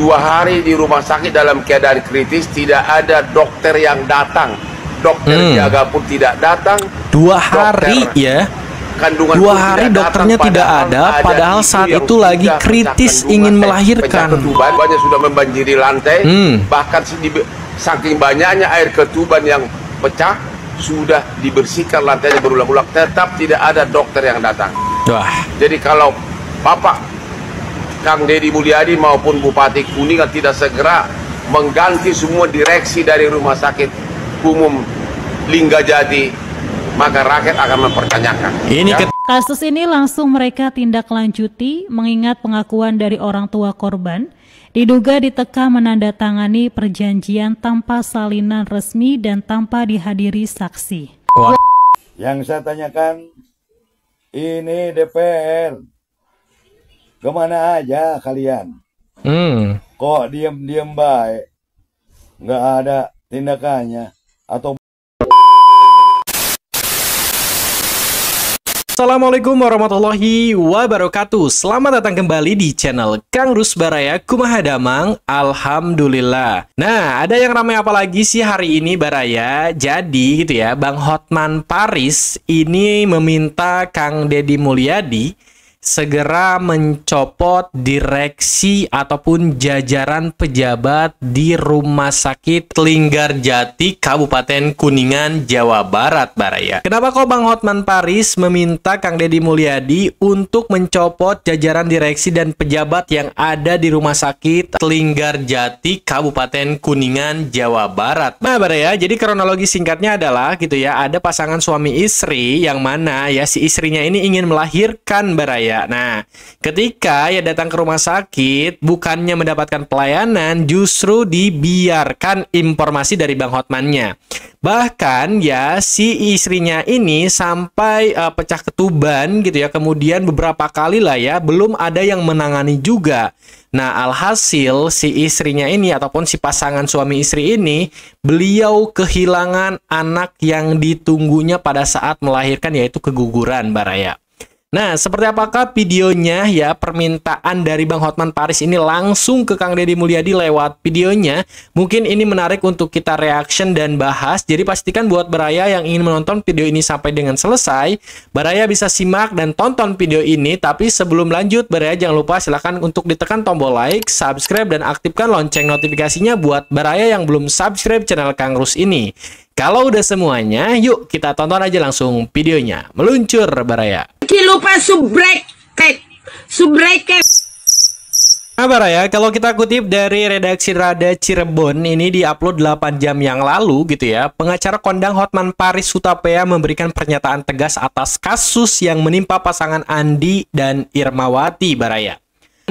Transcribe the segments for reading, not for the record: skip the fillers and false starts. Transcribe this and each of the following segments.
2 hari di rumah sakit dalam keadaan kritis, tidak ada dokter yang datang. Dokter jaga pun tidak datang. 2 hari ya. Kandungan 2 hari dokternya tidak ada, padahal saat itu lagi kritis ingin melahirkan. Ketuban banyak sudah membanjiri lantai, bahkan saking banyaknya air ketuban yang pecah, sudah dibersihkan lantainya berulang-ulang, tetap tidak ada dokter yang datang. Wah. Jadi kalau Bapak Kang Deddy Mulyadi maupun Bupati Kuningan tidak segera mengganti semua direksi dari Rumah Sakit Umum Linggajati, maka rakyat akan mempertanyakan. Kasus ini langsung mereka tindak lanjuti mengingat pengakuan dari orang tua korban diduga diteka menandatangani perjanjian tanpa salinan resmi dan tanpa dihadiri saksi. Yang saya tanyakan, ini DPR, kemana aja kalian? Kok diam-diam baik, nggak ada tindakannya atau? Assalamualaikum warahmatullahi wabarakatuh. Selamat datang kembali di channel Kang Rus Baraya Kumaha Damang. Alhamdulillah. Nah, ada yang ramai apa lagi sih hari ini Baraya? Jadi gitu ya, Bang Hotman Paris ini meminta Kang Deddy Mulyadi segera mencopot direksi ataupun jajaran pejabat di Rumah Sakit Linggarjati Kabupaten Kuningan, Jawa Barat, Baraya. Kenapa kok Bang Hotman Paris meminta Kang Deddy Mulyadi untuk mencopot jajaran direksi dan pejabat yang ada di Rumah Sakit Linggarjati Kabupaten Kuningan, Jawa Barat? Nah, Baraya, jadi kronologi singkatnya adalah gitu ya, ada pasangan suami istri yang mana ya si istrinya ini ingin melahirkan, Baraya. Nah, ketika ya datang ke rumah sakit, bukannya mendapatkan pelayanan, justru dibiarkan informasi dari Bang Hotmannya. Bahkan ya si istrinya ini sampai pecah ketuban gitu ya, kemudian beberapa kali lah ya, belum ada yang menangani juga. Nah, alhasil si istrinya ini ataupun si pasangan suami istri ini, beliau kehilangan anak yang ditunggunya pada saat melahirkan, yaitu keguguran, Baraya. Nah, seperti apakah videonya ya, permintaan dari Bang Hotman Paris ini langsung ke Kang Deddy Mulyadi lewat videonya. Mungkin ini menarik untuk kita reaction dan bahas. Jadi pastikan buat Baraya yang ingin menonton video ini sampai dengan selesai, Baraya bisa simak dan tonton video ini. Tapi sebelum lanjut, Baraya jangan lupa silahkan untuk ditekan tombol like, subscribe, dan aktifkan lonceng notifikasinya buat Baraya yang belum subscribe channel Kang Rus ini. Kalau udah semuanya, yuk kita tonton aja langsung videonya. Meluncur, Baraya. Lupa subrek. Nah, Baraya, kalau kita kutip dari redaksi Rada Cirebon, ini diupload 8 jam yang lalu gitu ya, pengacara kondang Hotman Paris Hutapea memberikan pernyataan tegas atas kasus yang menimpa pasangan Andi dan Irmawati, Baraya.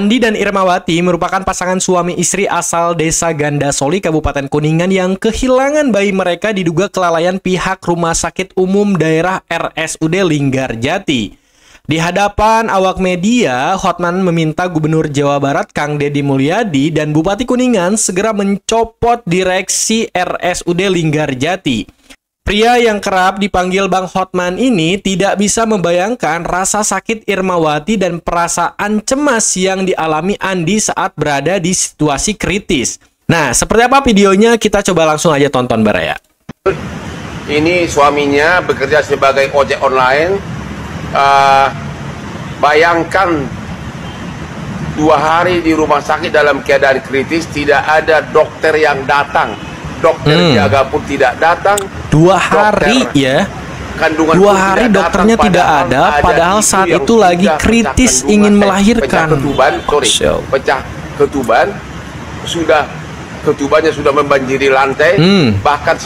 Andi dan Irmawati merupakan pasangan suami istri asal Desa Gandasoli, Kabupaten Kuningan yang kehilangan bayi mereka diduga kelalaian pihak Rumah Sakit Umum Daerah RSUD Linggarjati. Di hadapan awak media, Hotman meminta Gubernur Jawa Barat Kang Deddy Mulyadi dan Bupati Kuningan segera mencopot direksi RSUD Linggarjati. Pria yang kerap dipanggil Bang Hotman ini tidak bisa membayangkan rasa sakit Irmawati dan perasaan cemas yang dialami Andi saat berada di situasi kritis. Nah, seperti apa videonya? Kita coba langsung aja tonton, Baraya. Ini suaminya bekerja sebagai ojek online. Bayangkan 2 hari di rumah sakit dalam keadaan kritis, tidak ada dokter yang datang. Dokter jaga pun tidak datang. 2 hari ya. Kandungan 2 hari dokternya tidak ada, padahal saat itu lagi kritis ingin melahirkan. Pecah ketuban, ketubannya sudah membanjiri lantai, bahkan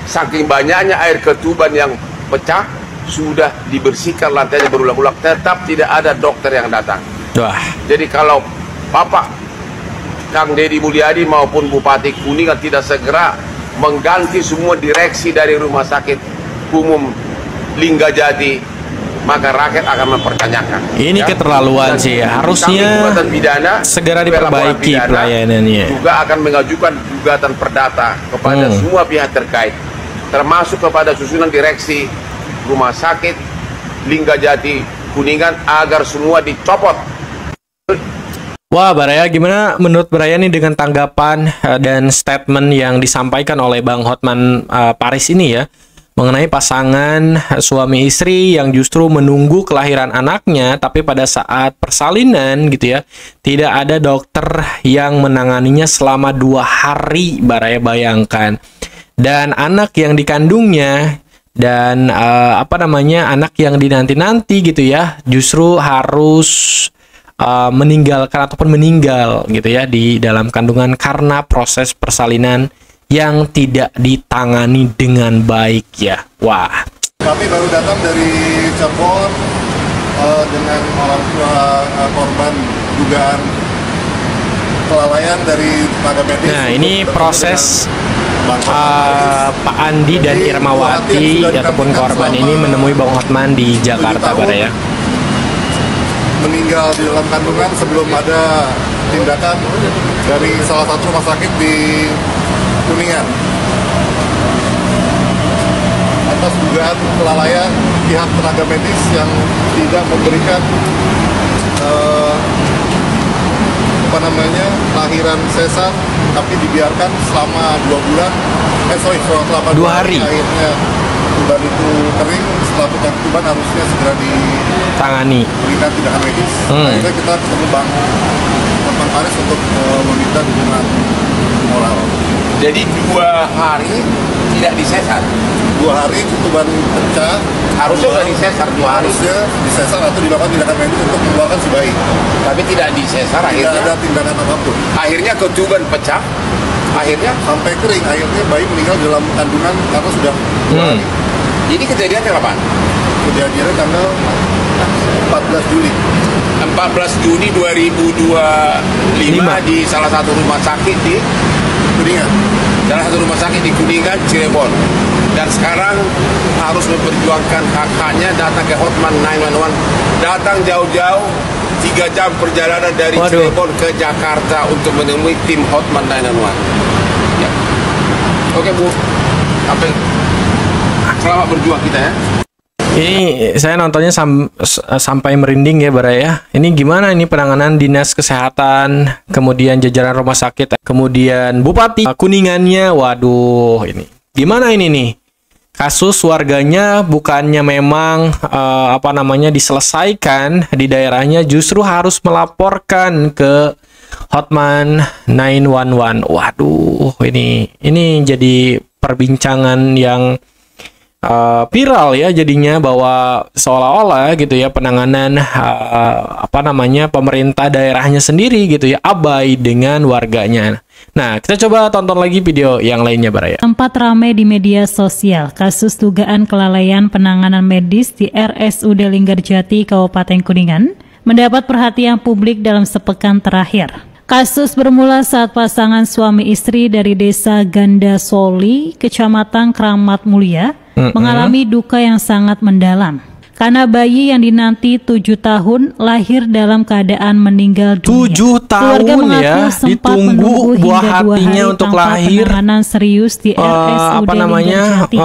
saking banyaknya air ketuban yang pecah, sudah dibersihkan lantainya berulang-ulang, tetap tidak ada dokter yang datang. Jadi kalau Bapak Kang Deddy Mulyadi maupun Bupati Kuningan tidak segera mengganti semua direksi dari Rumah Sakit Umum Linggajati, maka rakyat akan mempertanyakan. Ini ya, keterlaluan sih. Harusnya pidana, segera diperbaiki pelayanannya. Juga akan mengajukan gugatan perdata kepada semua pihak terkait, termasuk kepada susunan direksi Rumah Sakit Linggajati Kuningan, agar semua dicopot. Wah, Baraya, gimana menurut Baraya nih dengan tanggapan dan statement yang disampaikan oleh Bang Hotman Paris ini ya, mengenai pasangan suami istri yang justru menunggu kelahiran anaknya, tapi pada saat persalinan gitu ya, tidak ada dokter yang menanganinya selama 2 hari, Baraya bayangkan. Dan anak yang dikandungnya dan anak yang dinanti-nanti gitu ya, justru harus meninggalkan ataupun meninggal gitu ya di dalam kandungan karena proses persalinan yang tidak ditangani dengan baik ya. Wah. Kami baru datang dari Cirebon dengan orang tua korban dugaan kelalaian dari tenaga medis. Nah, ini proses Pak Andi dan Irmawati ataupun korban ini menemui Bang Hotman di Jakarta, Baraya. Meninggal di dalam kandungan sebelum ada tindakan dari salah satu rumah sakit di Kuningan atas dugaan kelalaian pihak tenaga medis yang tidak memberikan lahiran sesar, tapi dibiarkan selama 2 hari. Akhirnya tuban itu kering, setelah tuban harusnya segera ditangani, berikan tindakan medis. Akhirnya kita ketemu Bang Hotman Paris untuk meminta dukungan moral. Jadi 2 hari tidak disesar. 2 hari tuban pecah, harusnya sudah disesar 2 hari. Harusnya disesar atau dilakukan tindakan medis untuk mengeluarkan si bayi. Tapi tidak disesar, tidak ada tindakan apapun. Akhirnya ketuban pecah, akhirnya sampai kering, akhirnya bayi meninggal dalam kandungan karena sudah 2 hari. Jadi kejadiannya kapan? Kejadiannya tanggal 14 Juli. 14 Juni 2025 di salah satu rumah sakit di Kuningan. Salah satu rumah sakit di Kuningan, Cirebon. Dan sekarang harus memperjuangkan hak-haknya, datang ke Hotman 911. Datang jauh-jauh 3 jam perjalanan dari Cirebon ke Jakarta untuk menemui tim Hotman 911. Ya. Oke Bu, selamat berjuang kita ya. Ini saya nontonnya sampai merinding ya, Baraya. Ini gimana ini penanganan dinas kesehatan, kemudian jajaran rumah sakit, kemudian Bupati Kuningannya. Waduh, ini gimana ini nih? Kasus warganya bukannya memang diselesaikan di daerahnya, justru harus melaporkan ke Hotman 911. Waduh, ini jadi perbincangan yang viral ya jadinya, bahwa seolah-olah gitu ya penanganan pemerintah daerahnya sendiri gitu ya abai dengan warganya. Nah, kita coba tonton lagi video yang lainnya, Baraya. Sempat ramai di media sosial kasus dugaan kelalaian penanganan medis di RSUD Linggarjati Kabupaten Kuningan mendapat perhatian publik dalam sepekan terakhir. Kasus bermula saat pasangan suami istri dari desa Gandasoli, Kecamatan Kramat Mulia, mengalami duka yang sangat mendalam. Karena bayi yang dinanti 7 tahun lahir dalam keadaan meninggal dunia. 7 tahun ya, ditunggu buah hatinya untuk lahir. Penanganan serius di RSUD Linggarjati.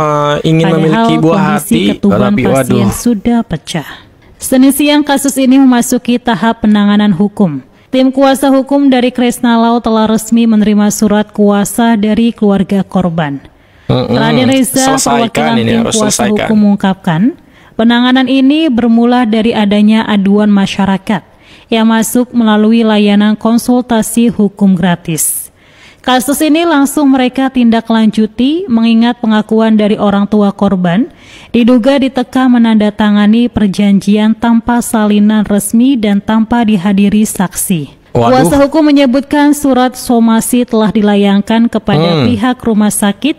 Ingin memiliki buah hati, tapi pasien sudah pecah. Senin siang kasus ini memasuki tahap penanganan hukum. Tim kuasa hukum dari Kresna Lau telah resmi menerima surat kuasa dari keluarga korban. Raden Reza, perwakilan tim kuasa hukum, mengungkapkan penanganan ini bermula dari adanya aduan masyarakat yang masuk melalui layanan konsultasi hukum gratis. Kasus ini langsung mereka tindak lanjuti mengingat pengakuan dari orang tua korban diduga diteka menandatangani perjanjian tanpa salinan resmi dan tanpa dihadiri saksi. Kuasa hukum menyebutkan surat somasi telah dilayangkan kepada pihak rumah sakit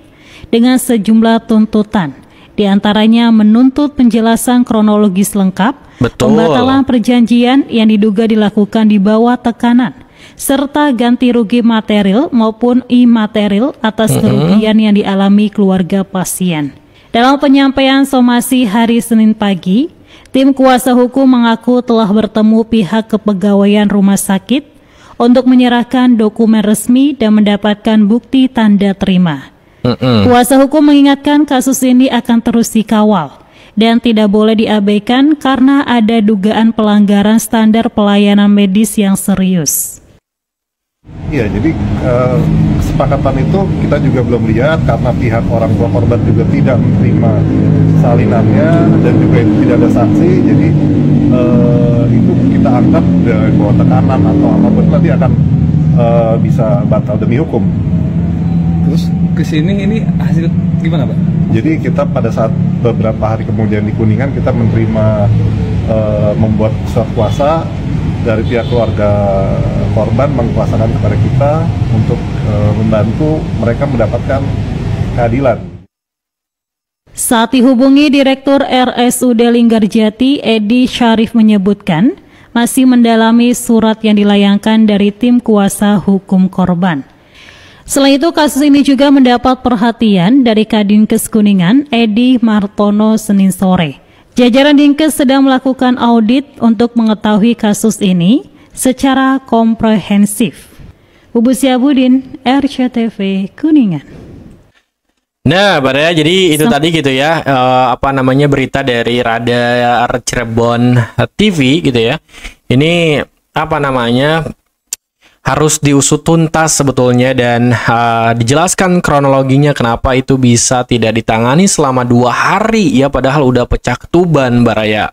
dengan sejumlah tuntutan, diantaranya menuntut penjelasan kronologis lengkap, pembatalan perjanjian yang diduga dilakukan di bawah tekanan, serta ganti rugi material maupun imaterial atas kerugian yang dialami keluarga pasien. Dalam penyampaian somasi hari Senin pagi, tim kuasa hukum mengaku telah bertemu pihak kepegawaian rumah sakit untuk menyerahkan dokumen resmi dan mendapatkan bukti tanda terima. Kuasa hukum mengingatkan kasus ini akan terus dikawal dan tidak boleh diabaikan karena ada dugaan pelanggaran standar pelayanan medis yang serius. Iya, jadi kesepakatan itu kita juga belum lihat karena pihak orang tua korban juga tidak menerima salinannya dan juga itu tidak ada saksi, jadi itu kita anggap bahwa tekanan atau apapun nanti akan bisa batal demi hukum. Terus kesini ini hasil gimana, Pak? Jadi kita pada saat beberapa hari kemudian di Kuningan kita menerima membuat surat kuasa dari pihak keluarga korban mengkuasakan kepada kita untuk membantu mereka mendapatkan keadilan. Saat dihubungi Direktur RSUD Linggarjati, Edi Syarif menyebutkan masih mendalami surat yang dilayangkan dari tim kuasa hukum korban. Selain itu, kasus ini juga mendapat perhatian dari Kadinkes Kuningan, Edi Martono, Senin sore. Jajaran Dinkes sedang melakukan audit untuk mengetahui kasus ini secara komprehensif. Bubu Syabudin, RCTV Kuningan. Nah, Baraya, jadi itu tadi gitu ya, berita dari Radar Cirebon TV gitu ya. Ini harus diusut tuntas sebetulnya dan dijelaskan kronologinya kenapa itu bisa tidak ditangani selama 2 hari ya, padahal udah pecah ketuban, Baraya.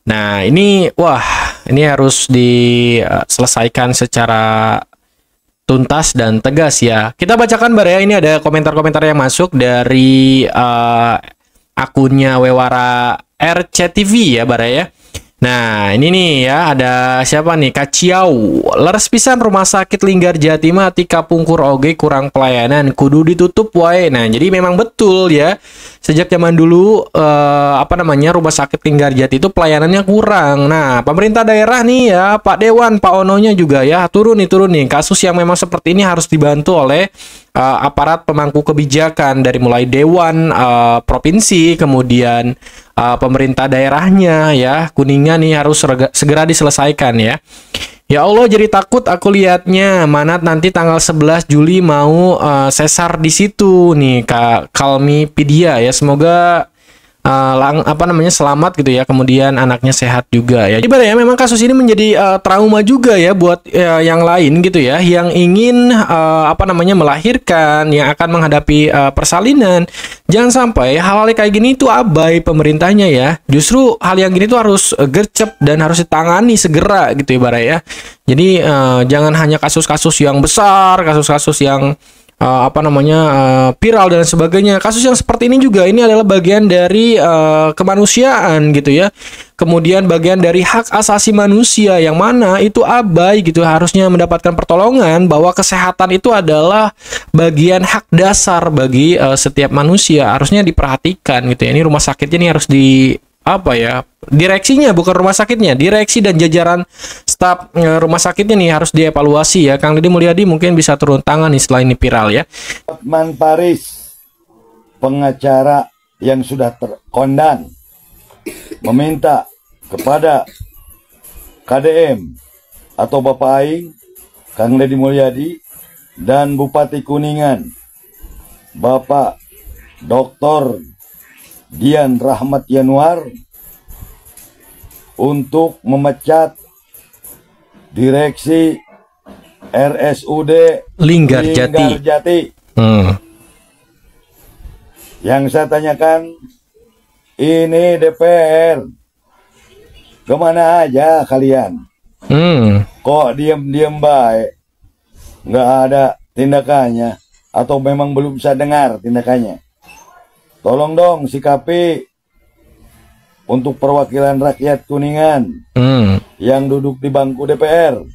Nah, ini harus diselesaikan secara tuntas dan tegas ya. Kita bacakan, Baraya, ini ada komentar-komentar yang masuk dari akunnya Wewara RCTV ya, Baraya. Nah, ini nih ya, ada siapa nih? Kaciau. Leres pisan rumah sakit Linggarjati mati kapungkur oge kurang pelayanan, kudu ditutup wae. Nah, jadi memang betul ya. Sejak zaman dulu rumah sakit Linggarjati itu pelayanannya kurang. Nah, pemerintah daerah nih ya, Pak Dewan, Pak Ononya juga ya, turun nih. Kasus yang memang seperti ini harus dibantu oleh aparat pemangku kebijakan dari mulai Dewan provinsi, kemudian pemerintah daerahnya ya. Kuningan nih harus segera diselesaikan ya. Ya Allah, jadi takut aku lihatnya. Manat nanti tanggal 11 Juli mau sesar di situ nih, Kak Kalmipedia ya. Semoga selamat gitu ya, kemudian anaknya sehat juga ya. Ibaratnya memang kasus ini menjadi trauma juga ya buat yang lain gitu ya, yang ingin melahirkan, yang akan menghadapi persalinan. Jangan sampai hal-hal kayak gini itu abai pemerintahnya ya. Justru hal yang gini tuh harus gercep dan harus ditangani segera gitu ibarat ya. Jadi jangan hanya kasus-kasus yang besar, kasus-kasus yang viral dan sebagainya. Kasus yang seperti ini juga ini adalah bagian dari kemanusiaan gitu ya. Kemudian bagian dari hak asasi manusia yang mana itu abai gitu, harusnya mendapatkan pertolongan, bahwa kesehatan itu adalah bagian hak dasar bagi setiap manusia, harusnya diperhatikan gitu ya. Ini rumah sakitnya ini harus direksinya, bukan rumah sakitnya, direksi dan jajaran staf rumah sakitnya nih harus dievaluasi ya. Kang Deddy Mulyadi mungkin bisa turun tangan nih setelah ini viral ya. Hotman Paris, pengacara yang sudah terkondang, meminta kepada KDM atau Bapak Aing, Kang Deddy Mulyadi, dan Bupati Kuningan, Bapak Dr. Dian Rahmat Yanuar, untuk memecat direksi RSUD Linggarjati. Yang saya tanyakan, ini DPR, kemana aja kalian? Kok diam-diam baik, nggak ada tindakannya, atau memang belum bisa dengar tindakannya? Tolong dong sikapi untuk perwakilan rakyat Kuningan yang duduk di bangku DPR.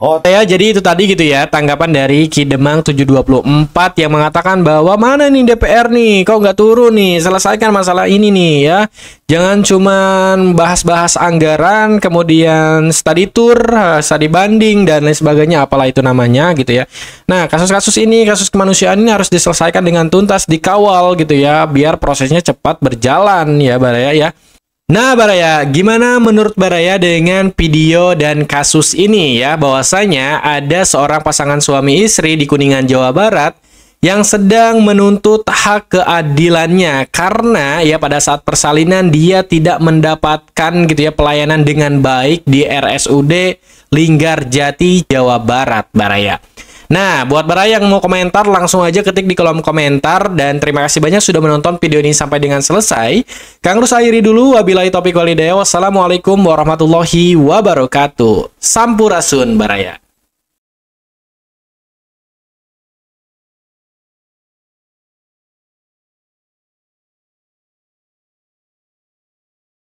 Ya, jadi itu tadi gitu ya, tanggapan dari Kidemang 724 yang mengatakan bahwa mana nih DPR nih, kok nggak turun nih, selesaikan masalah ini nih ya. Jangan cuman bahas-bahas anggaran, kemudian study tour, study banding, dan lain sebagainya, apalah itu namanya gitu ya. Nah, kasus-kasus ini, kasus kemanusiaan ini harus diselesaikan dengan tuntas, dikawal gitu ya, biar prosesnya cepat berjalan ya, Baraya ya. Nah, Baraya, gimana menurut Baraya dengan video dan kasus ini ya? Bahwasanya ada seorang pasangan suami istri di Kuningan, Jawa Barat yang sedang menuntut hak keadilannya karena ya pada saat persalinan dia tidak mendapatkan gitu ya pelayanan dengan baik di RSUD Linggarjati, Jawa Barat, Baraya. Nah, buat Baraya yang mau komentar langsung aja ketik di kolom komentar, dan terima kasih banyak sudah menonton video ini sampai dengan selesai. Kang Rus akhiri dulu, wabillahi taufiq walhidayah. Wassalamualaikum warahmatullahi wabarakatuh. Sampurasun Baraya.